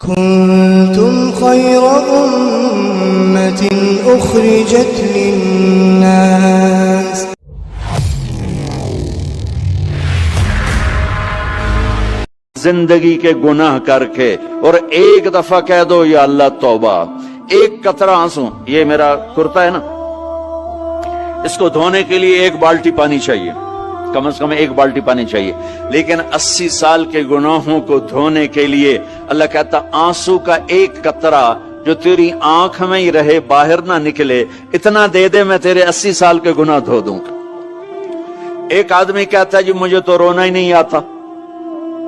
كنتم خير أمة أخرجت للناس زندگی کے گناہ کر کے اور ایک دفعہ کہہ دو یا اللہ توبہ، ایک قطرہ آنسو، یہ میرا کرتا ہے نا، اس کو دھونے کے لیے ایک بالٹی پانی چاہیے، کم از کم ایک بالٹی پانی چاہیے، لیکن 80 سال کے گناہوں کو دھونے کے لیے اللہ کہتا آنسو کا ایک قطرہ جو تیری آنکھ میں ہی رہے، باہر نہ نکلے، اتنا دے دے میں تیرے 80 سال کے گناہ دھو دوں گا۔ ایک آدمی کہتا ہے جی مجھے تو رونا ہی نہیں آتا،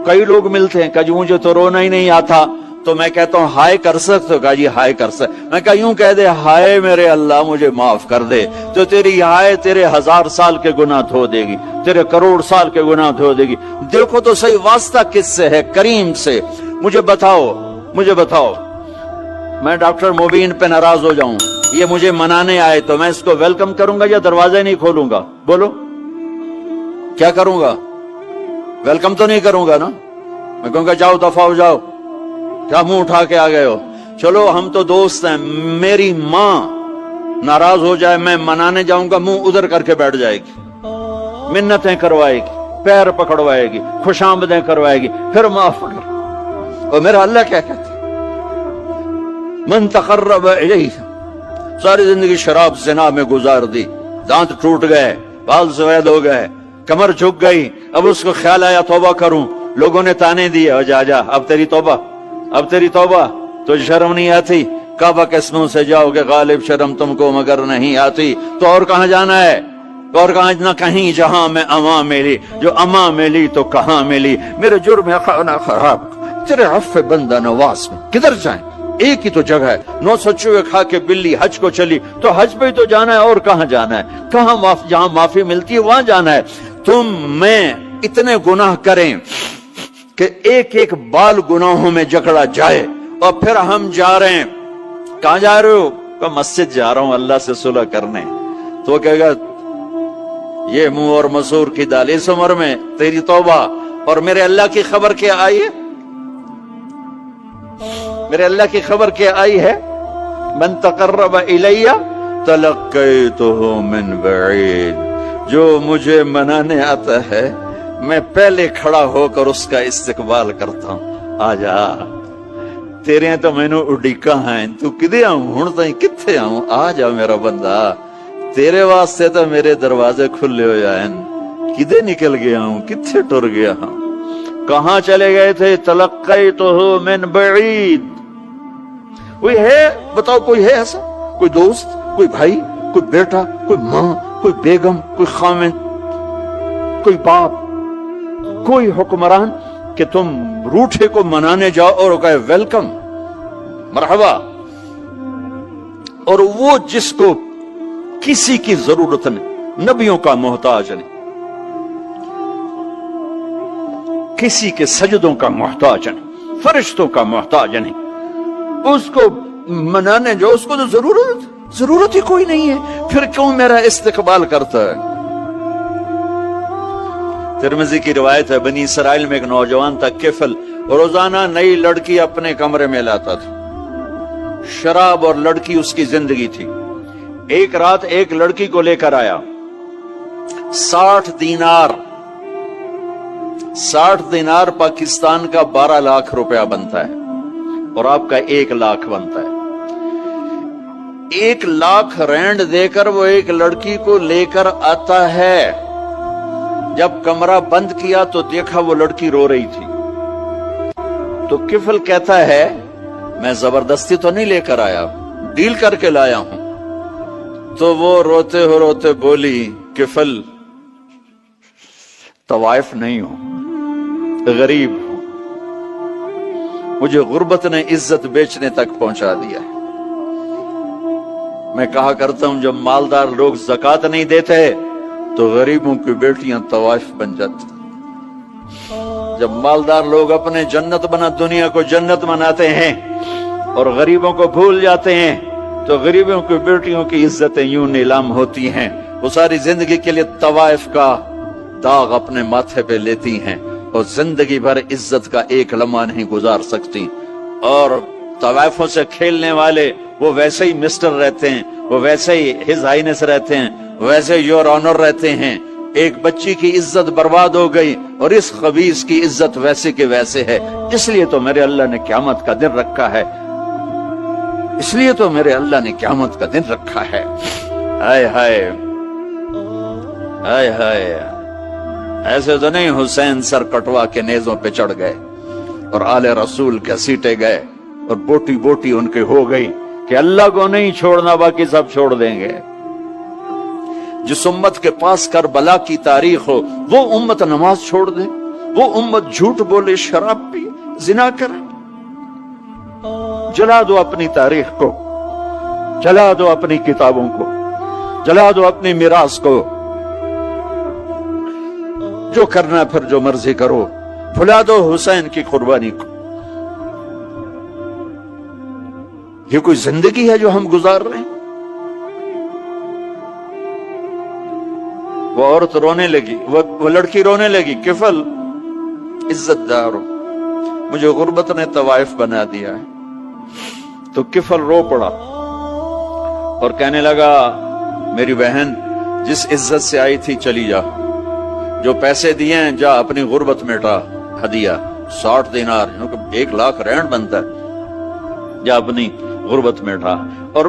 کئی لوگ ملتے ہیں کہ جی مجھے تو رونا ہی نہیں آتا، تو میں کہتا ہوں ہائے کر سکتے ہو؟ کہا جی ہائے کر سکتے۔ میں کہا یوں کہہ دے ہائے میرے اللہ مجھے معاف کر دے، تو تیری ہائے تیرے 1000 سال کے گناہ دھو دے گی، تیرے کروڑ سال کے گناہ دھو دے گی۔ دیکھو تو صحیح واسطہ کس سے ہے؟ کریم سے۔ مجھے بتاؤ میں ڈاکٹر مبین پہ ناراض ہو جاؤں، یہ مجھے منانے آئے تو میں اس کو ویلکم کروں گا یا دروازے نہیں کھولوں گا؟ بولو کیا کروں گا؟ ویلکم تو نہیں کروں گا نا، میں کہوں گا جاؤ دفعہ ہو جاؤ، کیا منہ اٹھا کے آ گئے ہو؟ چلو ہم تو دوست ہیں، میری ماں ناراض ہو جائے میں منانے جاؤں گا، منہ ادھر کر کے بیٹھ جائے گی، منتیں کروائے گی، پیر پکڑوائے گی، خوشامدیں کروائے گی، پھر معاف کر۔ اور میرا اللہ کیا کہتا ہے؟ من تقرب الیہ، ساری زندگی شراب زنا میں گزار دی، دانت ٹوٹ گئے، بال سفید ہو گئے، کمر جھک گئی، اب اس کو خیال آیا توبہ کروں، لوگوں نے تانے دیے جا اب تیری توبہ، تو شرم نہیں آتی؟ کعبہ کے اسموں سے جاؤ گے غالب شرم تم کو مگر نہیں آتی، تو اور کہاں جانا ہے؟ اور کہاں نہ کہیں جہاں میں اما ملی، جو اما ملی تو کہاں ملی، میرے جرم خانہ خراب تیرے عفو بندہ نواز میں کدھر جائیں؟ ایک ہی تو جگہ ہے، 900 چوہے کھا کے بلی حج کو چلی، تو حج پہ ہی تو جانا ہے، اور کہاں جانا ہے؟ کہاں جہاں معافی ملتی ہے وہاں جانا ہے۔ تم میں اتنے گناہ کریں کہ ایک ایک بال گناہوں میں جکڑا جائے، اور پھر ہم جا رہے ہیں، کہاں جا رہے ہو؟ کہ مسجد جا رہا ہوں اللہ سے صلح کرنے، تو وہ کہے گا یہ منہ اور مسور کی دال، اس عمر میں تیری توبہ، اور میرے اللہ کی خبر کیا آئی ہے؟ میرے اللہ کی خبر کیا آئی ہے؟ من تقرب الیہ تلقیتہ من بعید، جو مجھے منانے آتا ہے میں پہلے کھڑا ہو کر اس کا استقبال کرتا ہوں، آجا تیرے تو میں نے اڈیکا ہیں، تو کدے آؤں ہوں تائیں کتھے آؤں، آجا میرا بندہ، تیرے واسطے تو میرے دروازے کھلے ہو جائیں، کدے نکل گیا ہوں، کتھے ٹر گیا ہوں، کہاں چلے گئے تھے؟ تلقیتہ من بعید۔ کوئی ہے بتاؤ، کوئی ہے ایسا؟ کوئی دوست، کوئی بھائی، کوئی بیٹا، کوئی ماں، کوئی بیگم، کوئی خامن، کوئی باپ، کوئی حکمران کہ تم روٹھے کو منانے جاؤ اور کہے ویلکم مرحبا، اور وہ جس کو کسی کی ضرورت نہیں، نبیوں کا محتاج نہیں، کسی کے سجدوں کا محتاج نہیں، فرشتوں کا محتاج نہیں، اس کو منانے جو اس کو تو ضرورت ہی کوئی نہیں ہے، پھر کیوں میرا استقبال کرتا ہے؟ ترمذی کی روایت ہے، بنی اسرائیل میں ایک نوجوان تھا کفل، روزانہ نئی لڑکی اپنے کمرے میں لاتا تھا، شراب اور لڑکی اس کی زندگی تھی۔ ایک رات ایک لڑکی کو لے کر آیا، 60 دینار پاکستان کا 12 لاکھ روپیہ بنتا ہے، اور آپ کا 1 لاکھ بنتا ہے۔ 1 لاکھ رینڈ دے کر وہ ایک لڑکی کو لے کر آتا ہے، جب کمرہ بند کیا تو دیکھا وہ لڑکی رو رہی تھی، تو کفل کہتا ہے میں زبردستی تو نہیں لے کر آیا، ڈیل کر کے لایا ہوں، تو وہ روتے بولی کفل طوائف نہیں ہوں، غریب ہوں، مجھے غربت نے عزت بیچنے تک پہنچا دیا ہے، میں کہا کرتا ہوں جب مالدار لوگ زکوٰۃ نہیں دیتے تو غریبوں کی بیٹیاں طوائف بن جاتی، جب مالدار لوگ اپنے دنیا کو جنت بناتے ہیں اور غریبوں کو بھول جاتے ہیں، تو غریبوں کی بیٹیوں کی عزتیں یوں نیلام ہوتی ہیں، وہ ساری زندگی کے لیے طوائف کا داغ اپنے ماتھے پہ لیتی ہیں، اور زندگی بھر عزت کا ایک لمحہ نہیں گزار سکتی، اور طوائفوں سے کھیلنے والے وہ ویسے ہی مسٹر رہتے ہیں، وہ ویسے ہی ہز ہائینس رہتے ہیں، ویسے یور آنر رہتے ہیں۔ ایک بچی کی عزت برباد ہو گئی اور اس خبیث کی عزت ویسے کے ویسے ہے۔ اس لیے تو میرے اللہ نے قیامت کا دن رکھا ہے، اس لیے تو میرے اللہ نے قیامت کا دن رکھا ہے۔ ہائے ہائے ہائے ہائے، ایسے تو نہیں حسین سر کٹوا کے نیزوں پہ چڑھ گئے اور آل رسول کے سیٹے گئے اور بوٹی بوٹی ان کے ہو گئی کہ اللہ کو نہیں چھوڑنا باقی سب چھوڑ دیں گے۔ جس امت کے پاس کربلا کی تاریخ ہو وہ امت نماز چھوڑ دے، وہ امت جھوٹ بولے، شراب پی، زنا کرے۔ جلا دو اپنی تاریخ کو، جلا دو اپنی کتابوں کو، جلا دو اپنی میراث کو، جو کرنا پھر جو مرضی کرو، بھلا دو حسین کی قربانی کو۔ یہ کوئی زندگی ہے جو ہم گزار رہے ہیں؟ وہ عورت رونے لگی، وہ لڑکی رونے لگی، کفل عزت دار ہو، مجھے غربت نے طوائف بنا دیا ہے۔ تو کفل رو پڑا اور کہنے لگا میری بہن جس عزت سے آئی تھی چلی جا، جو پیسے دیے ہیں جا اپنی غربت مٹا، ہدیہ 60 دینار 1 لاکھ رینڈ بنتا ہے، جا اپنی غربت مٹا اور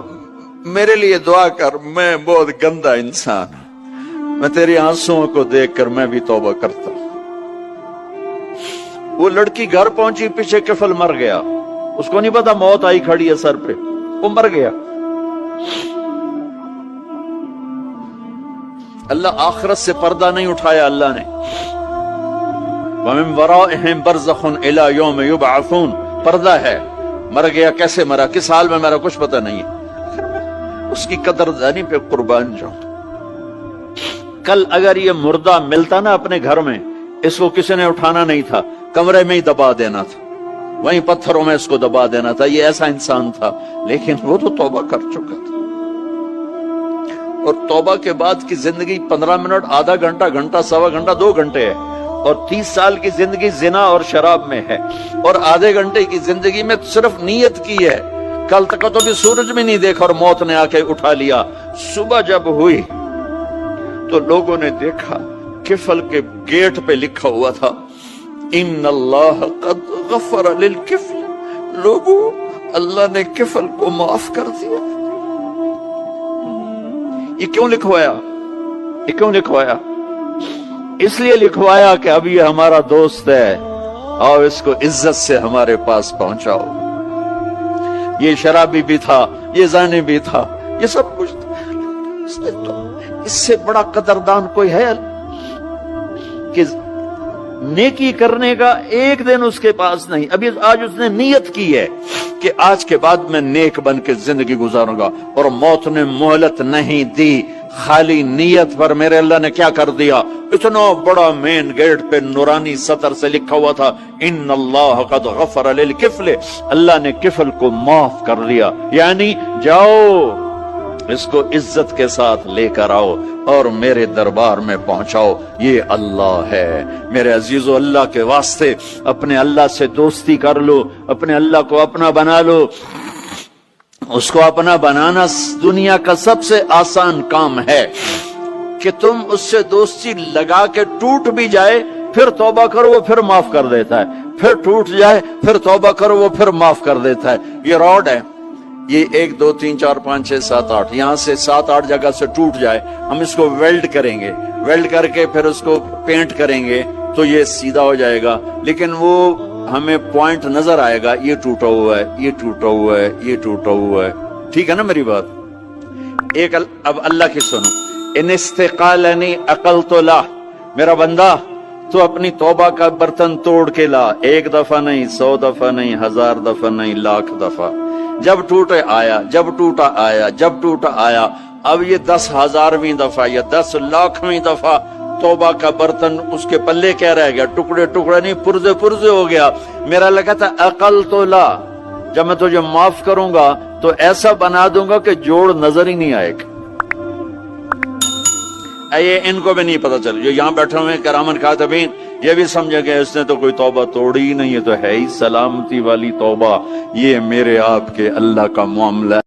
میرے لیے دعا کر، میں بہت گندا انسان ہوں، میں تیری آنسوؤں کو دیکھ کر میں بھی توبہ کرتا ہوں۔ وہ لڑکی گھر پہنچی، پیچھے کفل مر گیا، اس کو نہیں پتا موت آئی کھڑی ہے سر پہ، وہ مر گیا۔ اللہ آخرت سے پردہ نہیں اٹھایا اللہ نے۔ وَمِن وَرَائِهِمْ بَرْزَخٌ إِلَى يَوْمِ يُبْعَثُونَ، پردہ ہے، مر گیا، کیسے مرا، کس حال میں مرا، کچھ پتہ نہیں ہے، اس کی قدردانی پہ قربان جاؤں۔ کل اگر یہ مردہ ملتا نا اپنے گھر میں، اس کو کسی نے اٹھانا نہیں تھا، کمرے میں ہی دبا دینا تھا، وہیں پتھروں میں اس کو دبا دینا تھا، یہ ایسا انسان تھا، لیکن وہ تو توبہ کر چکا تھا۔ اور توبہ کے بعد کی زندگی 15 منٹ، آدھا گھنٹہ، گھنٹہ، سوا گھنٹہ، 2 گھنٹے ہے، اور 30 سال کی زندگی زنا اور شراب میں ہے، اور آدھے گھنٹے کی زندگی میں صرف نیت کی ہے۔ کل تک تو بھی سورج میں نہیں دیکھا اور موت نے آ کے اٹھا لیا۔ صبح جب ہوئی تو لوگوں نے دیکھا کفل کے گیٹ پہ لکھا ہوا تھا ان اللہ قد غفر للکفل، لوگوں اللہ نے کفل کو معاف کر دیا۔ یہ کیوں لکھوایا؟ یہ کیوں لکھوایا؟ اس لیے لکھوایا کہ اب یہ ہمارا دوست ہے اور اس کو عزت سے ہمارے پاس پہنچاؤ۔ یہ شرابی بھی تھا، یہ زانی بھی تھا، یہ سب کچھ تھا۔ اس سے بڑا قدردان کوئی ہے کہ نیکی کرنے کا ایک دن اس کے پاس نہیں؟ ابھی آج اس نے نیت کی ہے کہ آج کے بعد میں نیک بن کے زندگی گزاروں گا، اور موت نے مہلت نہیں دی۔ خالی نیت پر میرے اللہ نے کیا کر دیا، اتنا بڑا مین گیٹ پہ نورانی سطر سے لکھا ہوا تھا ان اللہ قد غفر للکفل، اللہ نے کفل کو معاف کر دیا۔ یعنی جاؤ اس کو عزت کے ساتھ لے کر آؤ اور میرے دربار میں پہنچاؤ، یہ اللہ ہے۔ میرے عزیزو، اللہ کے واسطے اپنے اللہ سے دوستی کر لو، اپنے اللہ کو اپنا بنا لو۔ اس کو اپنا بنانا دنیا کا سب سے آسان کام ہے کہ تم اس سے دوستی لگا کے ٹوٹ بھی جائے پھر توبہ کرو وہ پھر معاف کر دیتا ہے، پھر ٹوٹ جائے پھر توبہ کرو وہ پھر معاف کر دیتا ہے۔ یہ راڈ ہے، یہ 1 2 3 4 5 6 7 8 یہاں سے 7 8 جگہ سے ٹوٹ جائے، ہم اس کو ویلڈ کریں گے، ویلڈ کر کے پھر اس کو پینٹ کریں گے تو یہ سیدھا ہو جائے گا، لیکن وہ ہمیں پوائنٹ نظر آئے گا، یہ ٹوٹا ہوا ہے، یہ ٹوٹا ہوا ہے، یہ ٹوٹا ہوا ہے۔ ٹھیک ہے نا میری بات؟ ایک اب اللہ کی سنو، ان استقالنی عقلت لا، میرا بندہ تو اپنی توبہ کا برتن توڑ کے لا، 1 دفعہ نہیں، 100 دفعہ نہیں، 1000 دفعہ نہیں، 1,00,000 دفعہ۔ جب ٹوٹے آیا، جب ٹوٹا آیا، جب ٹوٹا آیا، اب یہ 10,000ویں دفعہ یا 10,00,000ویں دفعہ توبہ کا برتن اس کے پلے کیا رہ گیا؟ ٹکڑے ٹکڑے نہیں، پرزے پرزے ہو گیا۔ میرا لگا تھا عقل تو لا، جب میں تجھے معاف کروں گا تو ایسا بنا دوں گا کہ جوڑ نظر ہی نہیں آئے گا۔ یہ ان کو بھی نہیں پتا چل، جو یہاں بیٹھے ہوئے کرامن کاتبین، یہ بھی سمجھا کہ اس نے تو کوئی توبہ توڑی ہی نہیں، یہ تو ہے ہی سلامتی والی توبہ، یہ میرے آپ کے اللہ کا معاملہ ہے۔